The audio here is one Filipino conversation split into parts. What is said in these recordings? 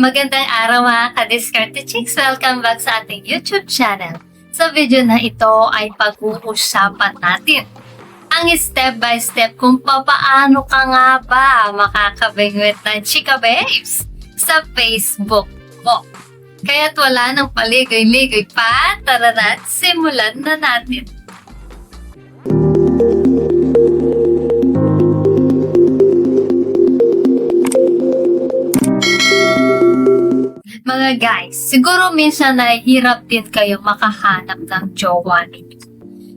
Magandang araw mga ka-Diskarte Chicks! Welcome back sa ating YouTube channel. Sa video na ito ay pag-uusapan natin ang step-by-step kung paano ka nga ba makakabingwit ng chika babes sa Facebook mo. Kaya't wala nang paligoy-ligoy pa, tara na, simulan na natin. Mga guys, siguro minsan nahihirap din kayo makahanap ng jowa ninyo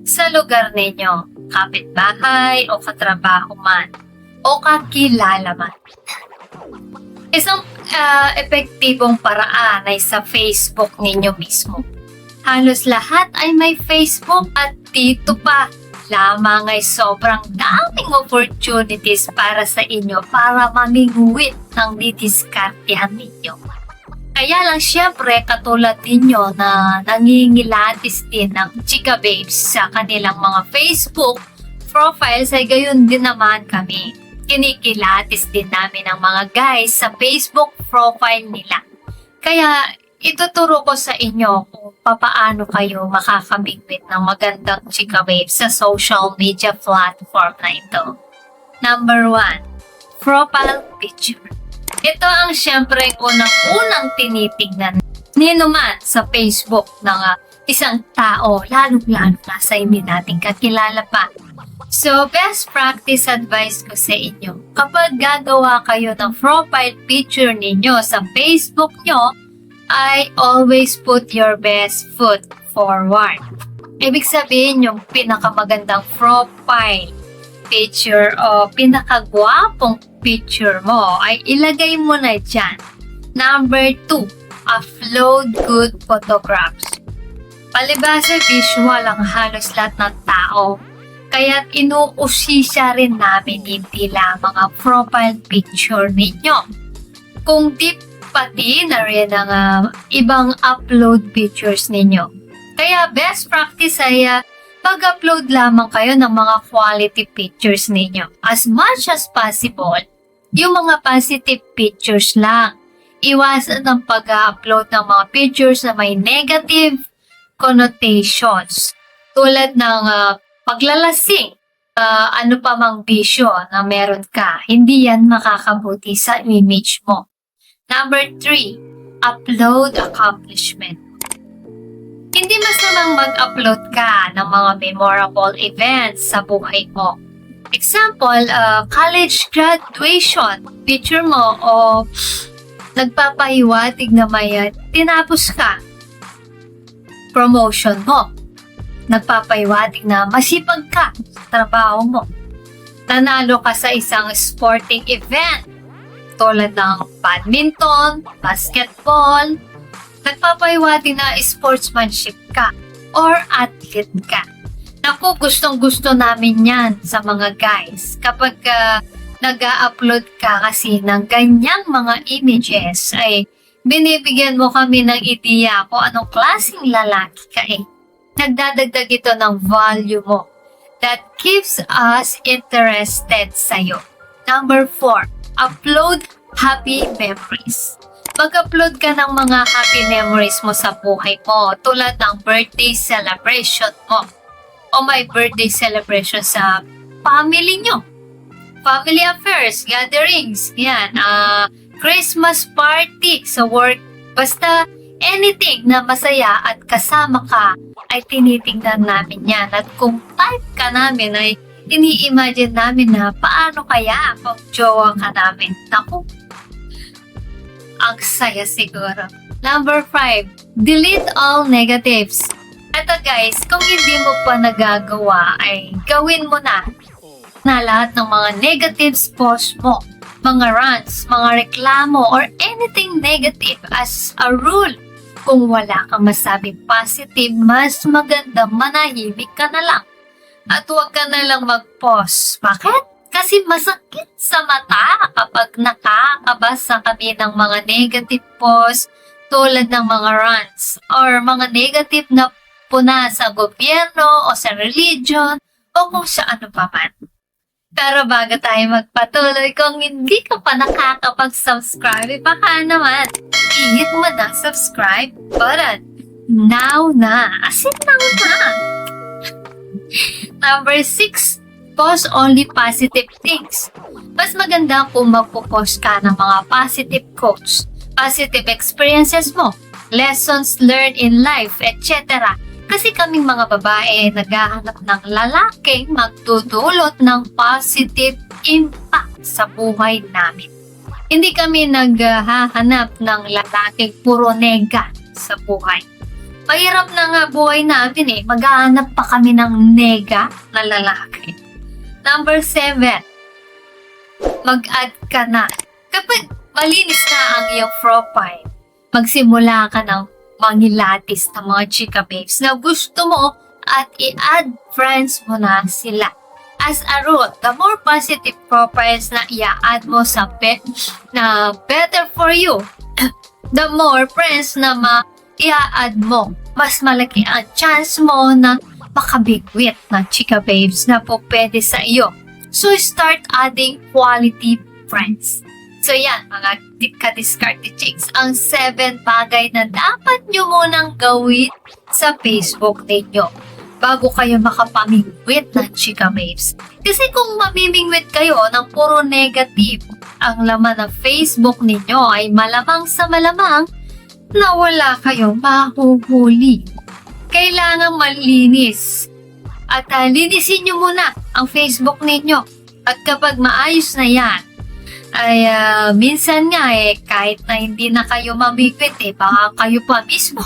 sa lugar ninyo, kapitbahay o katrabaho man o kakilala man. Isang epektibong paraan ay sa Facebook ninyo mismo. Halos lahat ay may Facebook at dito pa lamang ay sobrang daming opportunities para sa inyo para mamingwit ng didiskartehan ninyo. Kaya lang syempre katulad ninyo na nangingilatis din ng chika babes sa kanilang mga Facebook profiles ay gayon din naman kami. Kinikilatis din namin ang mga guys sa Facebook profile nila. Kaya ituturo ko sa inyo kung paano kayo makakabingwit ng magandang chika babes sa social media platform na ito. Number 1, profile picture. Ito ang syempre unang-unang tinitignan nino man sa Facebook ng isang tao, lalo-lalo na sa hindi nating kakilala pa. So, best practice advice ko sa inyo, kapag gagawa kayo ng profile picture ninyo sa Facebook nyo, I always put your best foot forward. Ibig sabihin yung pinakamagandang profile picture o pinakagwapong picture mo ay ilagay mo na dyan. Number 2, upload good photographs. Palibasa visual ang halos lahat ng tao. Kaya inuusisya rin namin hindi lamang ang profile picture ninyo. Kung di pati na rin ang ibang upload pictures ninyo. Kaya best practice ay pag-upload lamang kayo ng mga quality pictures ninyo. As much as possible, yung mga positive pictures lang. Iwasan ang pag-upload ng mga pictures na may negative connotations. Tulad ng paglalasing, ano pa mang bisyo na meron ka. Hindi yan makakabuti sa image mo. Number 3, upload accomplishment. Hindi masamang mag-upload ka ng mga memorable events sa buhay mo. Example, college graduation picture mo o nagpapahiwatig na may tinapos ka. Promotion mo. Nagpapahiwatig na masipag ka sa trabaho mo. Nanalo ka sa isang sporting event tulad ng badminton, basketball. Nagpapahiwatig na sportsmanship ka or athlete ka. Naku, gustong-gusto namin yan sa mga guys. Kapag nag-upload ka kasi ng ganyang mga images, ay binibigyan mo kami ng ideya kung anong klaseng lalaki ka eh. Nagdadagdag ito ng value mo that keeps us interested sa'yo. Number 4, upload happy memories. Mag-upload ka ng mga happy memories mo sa buhay mo tulad ng birthday celebration mo o may birthday celebration sa family nyo. Family affairs, gatherings, yan, Christmas party sa work. Basta anything na masaya at kasama ka ay tinitingnan namin yan. At kung type ka namin ay ini-imagine namin na paano kaya kung jowa ka namin. Naku, ang saya siguro. Number 5, delete all negatives. Ito guys, kung hindi mo pa nagagawa ay gawin mo na lahat ng mga negatives post mo, mga rants, mga reklamo, or anything negative as a rule. Kung wala kang masabing positive, mas maganda manahimik ka na lang. At huwag ka na lang mag-post. Bakit? Kasi masakit sa mata kapag nakakabasa kami ng mga negative posts tulad ng mga rants or mga negative na puna sa gobyerno o sa religion o kung sa ano pa man. Pero bago tayo magpatuloy, kung hindi ka pa nakakapag-subscribe, baka naman, i-hit mo na subscribe button. Now na! As in now na! Number 6, post only positive things. Mas maganda kung magpo-post ka ng mga positive quotes, positive experiences mo, lessons learned in life, etc. Kasi kaming mga babae naghahanap ng lalaking magdudulot ng positive impact sa buhay namin. Hindi kami naghahanap ng lalaking puro nega sa buhay. Mahirap na nga buhay natin maghahanap pa kami ng nega na lalaki. Number 7, mag-add ka na. Kapag malinis na ang iyong profile, magsimula ka ng mangilatis ng mga chika babes na gusto mo at i-add friends mo na sila. As a rule, the more positive profiles na i-add mo sa na better for you, the more friends na i-add mo, mas malaki ang chance mo na makabigwit ng chika babes na po pwede sa iyo. So, start adding quality friends. So, yan, mga ka-discarded chicks, ang 7 bagay na dapat nyo munang gawin sa Facebook ninyo bago kayo makapamingwit ng chika babes. Kasi kung mamimingwit kayo ng puro negative, ang laman ng Facebook ninyo ay malamang sa malamang na wala kayong mahuhuli. Kailangan malinis. At linisin nyo muna ang Facebook ninyo. At kapag maayos na yan, ay minsan nga kahit na hindi na kayo mamigwit baka kayo pa mismo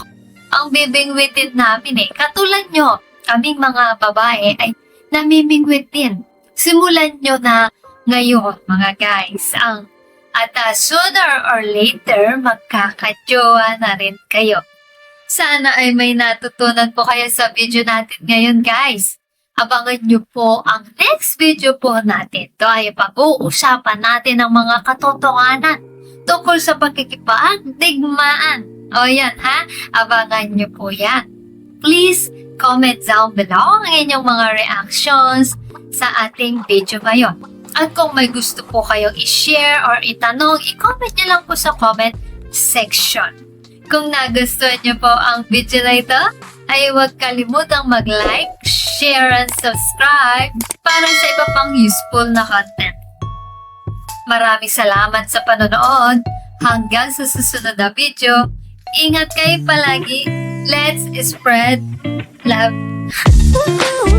ang bibingwitin namin Katulad nyo, kaming mga babae ay namimingwit din. Simulan nyo na ngayon, mga guys, at sooner or later, magkakadyowa na rin kayo. Sana ay may natutunan po kayo sa video natin ngayon, guys. Abangan nyo po ang next video po natin. Ito ay pag-uusapan natin ang mga katotohanan tungkol sa pagkikipagdigmaan. O yan ha, abangan nyo po yan. Please comment down below ang inyong mga reactions sa ating video ngayon. At kung may gusto po kayong i-share or itanong, i-comment nyo lang po sa comment section. Kung nagustuhan nyo po ang video na ito, ay huwag kalimutang mag-like, share, and subscribe para sa iba pang useful na content. Maraming salamat sa panonood. Hanggang sa susunod na video, ingat kayo palagi. Let's spread love.